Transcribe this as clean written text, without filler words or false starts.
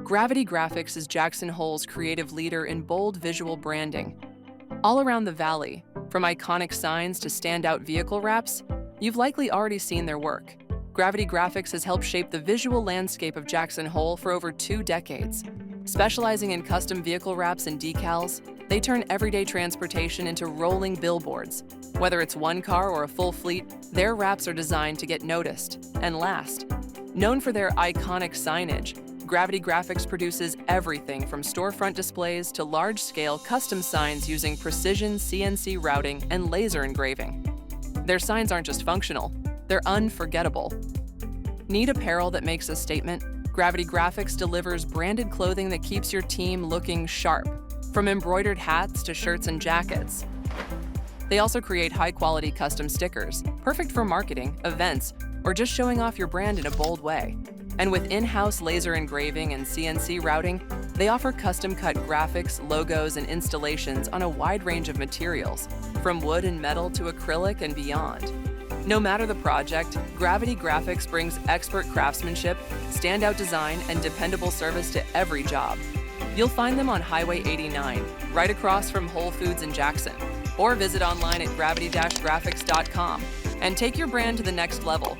Gravity Graphics is Jackson Hole's creative leader in bold visual branding. All around the valley, from iconic signs to standout vehicle wraps, you've likely already seen their work. Gravity Graphics has helped shape the visual landscape of Jackson Hole for over 2 decades. Specializing in custom vehicle wraps and decals, they turn everyday transportation into rolling billboards. Whether it's one car or a full fleet, their wraps are designed to get noticed and last. Known for their iconic signage, Gravity Graphics produces everything from storefront displays to large-scale custom signs using precision CNC routing and laser engraving. Their signs aren't just functional, they're unforgettable. Need apparel that makes a statement? Gravity Graphics delivers branded clothing that keeps your team looking sharp, from embroidered hats to shirts and jackets. They also create high-quality custom stickers, perfect for marketing, events, or just showing off your brand in a bold way. And with in-house laser engraving and CNC routing, they offer custom-cut graphics, logos, and installations on a wide range of materials, from wood and metal to acrylic and beyond. No matter the project, Gravity Graphics brings expert craftsmanship, standout design, and dependable service to every job. You'll find them on Highway 89, right across from Whole Foods in Jackson, or visit online at gravity-graphics.com and take your brand to the next level